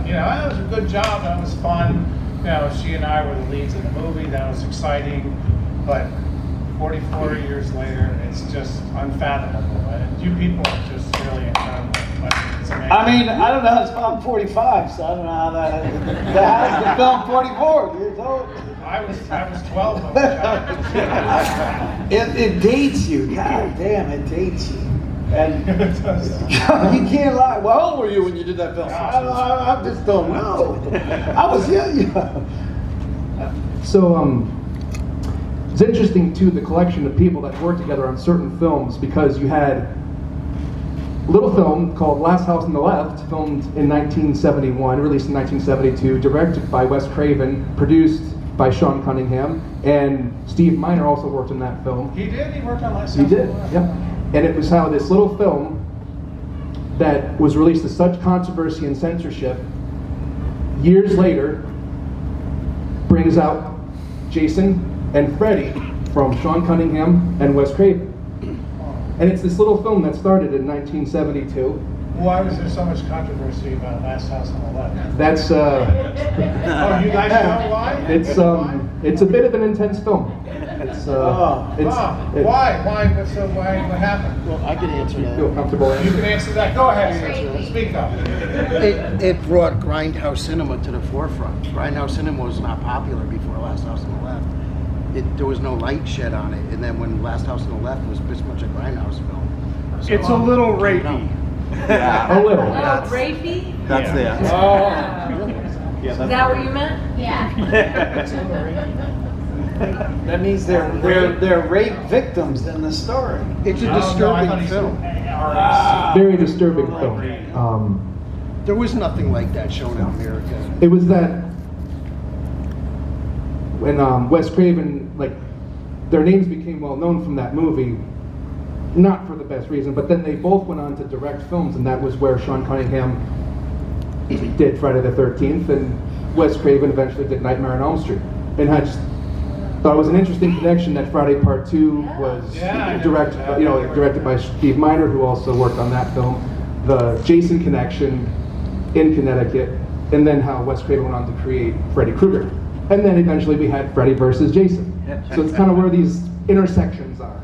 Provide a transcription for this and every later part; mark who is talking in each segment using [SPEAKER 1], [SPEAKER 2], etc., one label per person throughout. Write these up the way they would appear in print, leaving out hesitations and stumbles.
[SPEAKER 1] you know, that was a good job. That was fun. You know, she and I were the leads in the movie. That was exciting. But 44 years later, it's just unfathomable. And you people are just really incredible. It's amazing.
[SPEAKER 2] I mean, I don't know how it's film 45, so I don't know how that has the film 44 years old.
[SPEAKER 1] I was 12 when I
[SPEAKER 2] It dates you. God damn, it dates you. And
[SPEAKER 1] it does.
[SPEAKER 2] you can't lie. Well, how old were you when you did that film? I just don't know. I was young.
[SPEAKER 3] So, it's interesting too, the collection of people that worked together on certain films, because you had a little film called Last House on the Left, filmed in 1971, released in 1972, directed by Wes Craven, produced by Sean Cunningham, and Steve Miner also worked on that film.
[SPEAKER 1] He did? He worked on Last House?
[SPEAKER 3] He did, yeah. And it was how this little film that was released to such controversy and censorship, years later, brings out Jason and Freddy from Sean Cunningham and Wes Craven. And it's this little film that started in 1972.
[SPEAKER 1] Why was there so much controversy about Last House on the Left?
[SPEAKER 3] That's
[SPEAKER 1] Oh, you guys know why?
[SPEAKER 3] it's a bit of an intense film.
[SPEAKER 1] Why? What happened?
[SPEAKER 4] Well, I can answer that.
[SPEAKER 3] Feel comfortable?
[SPEAKER 1] You can answer that. Go ahead, answer it. Speak up.
[SPEAKER 4] It brought Grindhouse cinema to the forefront. Grindhouse cinema was not popular before Last House on the Left. There was no light shed on it, and then when Last House on the Left was pretty much a Grindhouse film. So,
[SPEAKER 1] It's a little rapey.
[SPEAKER 3] Yeah, a little.
[SPEAKER 5] Oh, rapey?
[SPEAKER 6] That's the answer.
[SPEAKER 5] Is that what you meant?
[SPEAKER 7] Yeah.
[SPEAKER 2] That means they're rape victims in the story.
[SPEAKER 4] It's a disturbing film.
[SPEAKER 3] Very disturbing film.
[SPEAKER 4] There was nothing like that shown in America.
[SPEAKER 3] It was that when Wes Craven, like, their names became well known from that movie, not for the best reason, but then they both went on to direct films, and that was where Sean Cunningham did Friday the 13th, and Wes Craven eventually did Nightmare on Elm Street. And I just thought it was an interesting connection that Friday Part 2 was directed by Steve Miner, who also worked on that film, the Jason connection in Connecticut, and then how Wes Craven went on to create Freddy Krueger. And then eventually we had Freddy versus Jason. So it's kind of where these intersections are.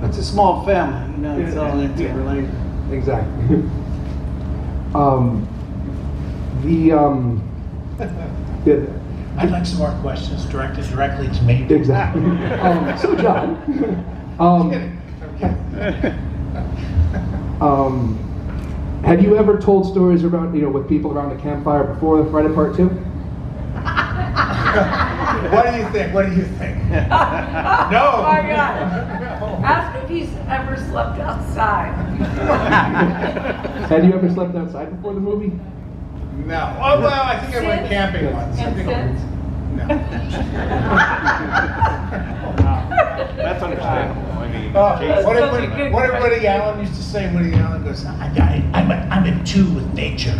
[SPEAKER 2] It's a small family, you know, it's all interrelated.
[SPEAKER 3] Exactly.
[SPEAKER 8] I'd like some more questions directed directly to me.
[SPEAKER 3] Exactly. So John, have you ever told stories around, with people around the campfire before the Friday Part 2?
[SPEAKER 1] What do you think?
[SPEAKER 5] Oh my God. Ask if he's ever slept outside.
[SPEAKER 3] Had you ever slept outside before the movie?
[SPEAKER 1] No. Oh, well, I think I went camping once. No.
[SPEAKER 6] That's understandable. I mean,
[SPEAKER 1] What did Woody Allen used to say? Woody Allen goes,
[SPEAKER 8] I'm in tune with nature.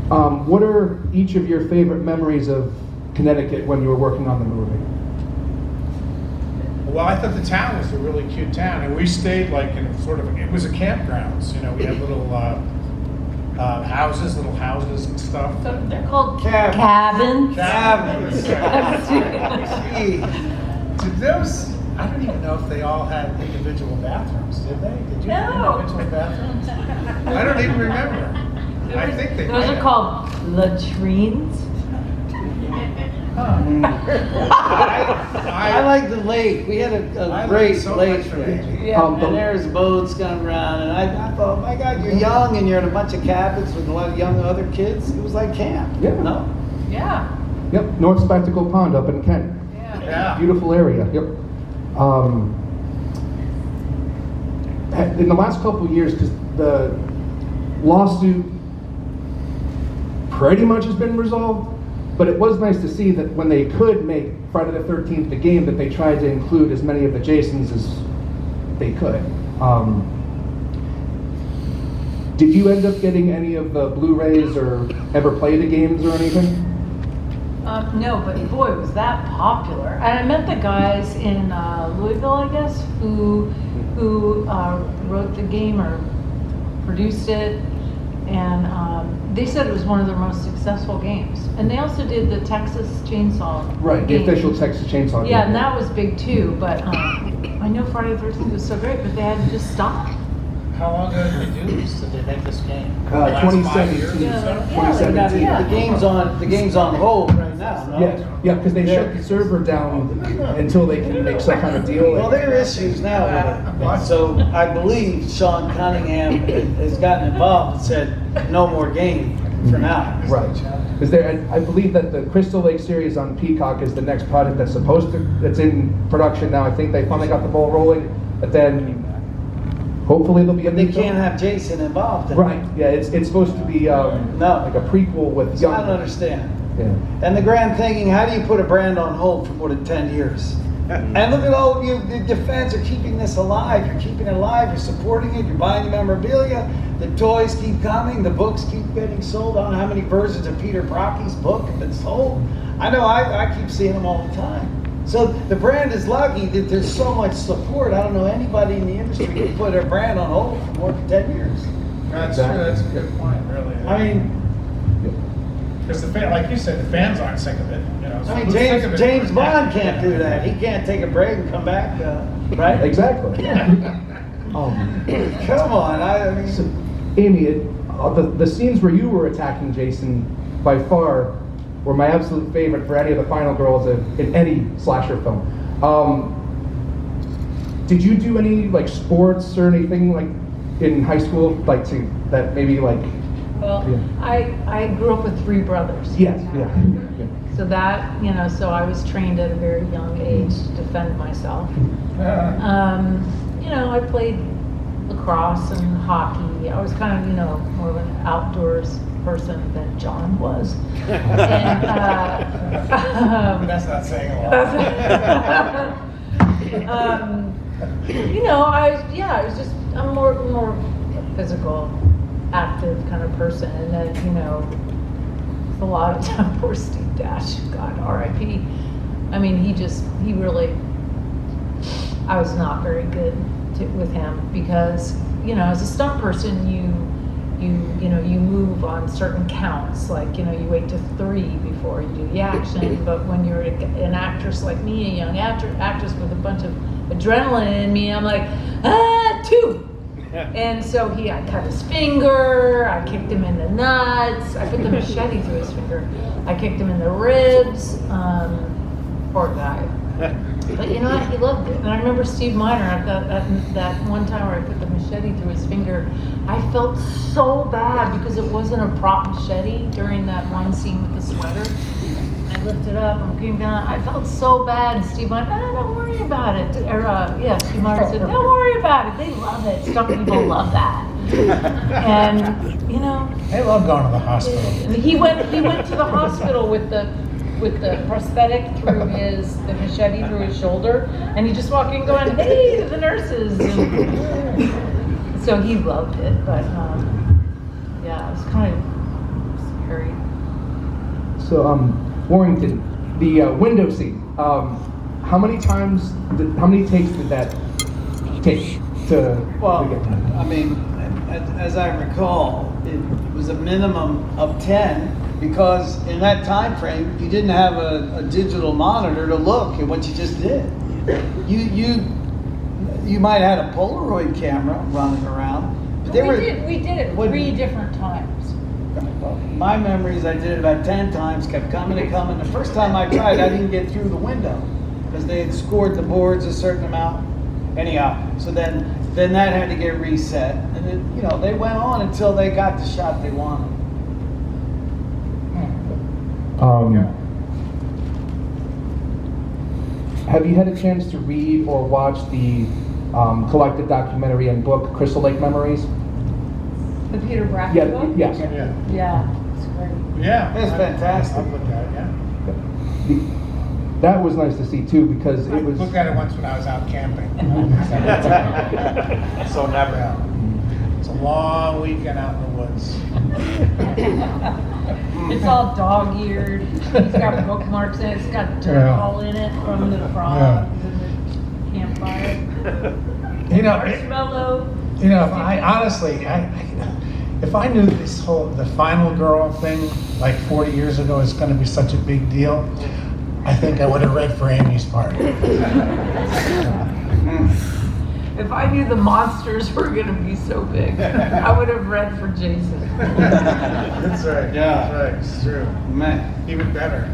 [SPEAKER 3] What are each of your favorite memories of Connecticut when you were working on the movie?
[SPEAKER 1] well, I thought the town was a really cute town, and we stayed like in it was a campgrounds. We had little houses and stuff.
[SPEAKER 5] So they're called
[SPEAKER 2] Cabins.
[SPEAKER 5] cabins.
[SPEAKER 1] Did those? I don't even know if they all had individual bathrooms. Did they? Did you have
[SPEAKER 5] No.
[SPEAKER 1] individual bathrooms? I don't even remember. I think they.
[SPEAKER 5] Those
[SPEAKER 1] might
[SPEAKER 5] are
[SPEAKER 1] have.
[SPEAKER 5] called latrines.
[SPEAKER 2] I like the lake. We had a great
[SPEAKER 1] so
[SPEAKER 2] lake
[SPEAKER 1] much for
[SPEAKER 2] there.
[SPEAKER 1] it.
[SPEAKER 5] Yeah.
[SPEAKER 2] And there's boats going around, and I thought, my God, you're young and you're in a bunch of cabins with a lot of young other kids. It was like camp.
[SPEAKER 3] Yeah.
[SPEAKER 2] No?
[SPEAKER 5] Yeah.
[SPEAKER 3] Yep, North Spectacle Pond up in Kent.
[SPEAKER 5] Yeah.
[SPEAKER 1] Yeah.
[SPEAKER 3] Beautiful area. Yep. In the last couple of years, because the lawsuit pretty much has been resolved, but it was nice to see that when they could make Friday the 13th the game, that they tried to include as many of the Jasons as they could. Did you end up getting any of the Blu-rays or ever play the games or anything?
[SPEAKER 5] No, but boy, was that popular. And I met the guys in Louisville, I guess, who wrote the game or produced it, and they said it was one of their most successful games. And they also did the Texas Chainsaw
[SPEAKER 3] Right, the
[SPEAKER 5] game.
[SPEAKER 3] official Texas Chainsaw game.
[SPEAKER 5] Yeah, and that was big too, but I know Friday the 13th was so great, but they had to just stop.
[SPEAKER 8] How long ago did they do this? Did they make this game?
[SPEAKER 1] Last 5 years or
[SPEAKER 3] 2017.
[SPEAKER 1] so?
[SPEAKER 2] They got
[SPEAKER 3] 2017.
[SPEAKER 2] the game's on hold right now, no?
[SPEAKER 3] Yeah, because they shut the server down until they can make some kind of deal.
[SPEAKER 2] Well, there are issues now with it. So I believe Sean Cunningham has gotten involved and said, no more game for now.
[SPEAKER 3] Right. Because I believe that the Crystal Lake series on Peacock is the next project that's in production now. I think they finally got the ball rolling, but then hopefully there'll be a
[SPEAKER 2] But they
[SPEAKER 3] new film.
[SPEAKER 2] can't have Jason involved in it.
[SPEAKER 3] Right, yeah, it's supposed to be like a prequel with
[SPEAKER 2] So I
[SPEAKER 3] young.
[SPEAKER 2] don't understand.
[SPEAKER 3] Yeah.
[SPEAKER 2] And the grand thinking, how do you put a brand on hold for more than 10 years? And look at all of you, the fans are keeping this alive. You're keeping it alive, you're supporting it, you're buying the memorabilia, the toys keep coming, the books keep getting sold. I don't know how many versions of Peter Brocky's book have been sold. I know I keep seeing them all the time. So the brand is lucky that there's so much support. I don't know anybody in the industry who put a brand on hold for more than 10 years.
[SPEAKER 1] That's true, that's a good point, really.
[SPEAKER 2] I mean,
[SPEAKER 1] Because like you said, the fans aren't sick of it, you know. so who's sick of it?
[SPEAKER 2] James Bond can't do that. He can't take a break and come back, right?
[SPEAKER 3] Exactly.
[SPEAKER 2] Come on, I mean,
[SPEAKER 3] So, Amy, the scenes where you were attacking Jason by far were my absolute favorite for any of the final girls in any slasher film. Did you do any like sports or anything like in high school, like that maybe like?
[SPEAKER 5] Well,
[SPEAKER 3] Yeah.
[SPEAKER 5] I grew up with 3 brothers.
[SPEAKER 3] Yes, yeah.
[SPEAKER 5] So that, so I was trained at a very young age to defend myself. I played lacrosse and hockey. I was kind of, more of an outdoors person than John was. And,
[SPEAKER 1] That's not saying a lot.
[SPEAKER 5] I was just, I'm more physical, active kind of person. And then, a lot of time, poor Steve Dash, God, R.I.P. I mean, he really, I was not very good with him because, as a stunt person, you move on certain counts. Like, you wait to 3 before you do the action. But when you're an actress like me, a young actress with a bunch of adrenaline in me, I'm like, 2. And so I cut his finger, I kicked him in the nuts, I put the machete through his finger, I kicked him in the ribs, poor guy. But he loved it. And I remember Steve Miner, that one time where I put the machete through his finger, I felt so bad because it wasn't a prop machete during that one scene with the sweater. I lifted up and came down. I felt so bad. And Steve Miner, don't worry about it. Steve Miner said, don't worry about it. They love it. Some people love that. And
[SPEAKER 8] They love going to the hospital.
[SPEAKER 5] and he went to the hospital with the prosthetic through the machete through his shoulder, and he just walked in going, hey, to the nurses. And so he loved it, but it was kind of scary.
[SPEAKER 3] So Warrington, the window scene. How many takes did that take to get done?
[SPEAKER 2] I mean, as I recall, it was a minimum of 10 because in that time frame, you didn't have a digital monitor to look at what you just did. You might have had a Polaroid camera running around, but
[SPEAKER 5] We did it
[SPEAKER 2] What-
[SPEAKER 5] 3 different times.
[SPEAKER 2] My memories, I did it about 10 times, kept coming and coming. The first time I tried, I didn't get through the window because they had scored the boards a certain amount. Anyhow, so then that had to get reset. And then, they went on until they got the shot they wanted.
[SPEAKER 3] Have you had a chance to read or watch the collected documentary and book Crystal Lake Memories?
[SPEAKER 5] The Peter Brack
[SPEAKER 3] Yeah,
[SPEAKER 5] book?
[SPEAKER 3] yes.
[SPEAKER 1] Yeah.
[SPEAKER 5] Yeah, it's great.
[SPEAKER 1] Yeah.
[SPEAKER 2] It's fantastic.
[SPEAKER 1] I've looked at it, yeah.
[SPEAKER 3] That was nice to see too because
[SPEAKER 1] I
[SPEAKER 3] it was.
[SPEAKER 1] looked at it once when I was out camping.
[SPEAKER 6] So never.
[SPEAKER 1] Yeah. It's a long weekend out in the woods.
[SPEAKER 5] It's all dog-eared. It's got bookmarks in it. It's got dirt
[SPEAKER 1] Yeah.
[SPEAKER 5] all in it from the frogs and the campfire.
[SPEAKER 1] You know,
[SPEAKER 5] Marshmallow.
[SPEAKER 8] You know, if I knew the final girl thing like 40 years ago is going to be such a big deal, I think I would have read for Amy's part.
[SPEAKER 5] If I knew the monsters were gonna be so big, I would have read for Jason.
[SPEAKER 1] That's right.
[SPEAKER 2] Yeah.
[SPEAKER 1] That's right. It's true.
[SPEAKER 2] Man.
[SPEAKER 1] Even better.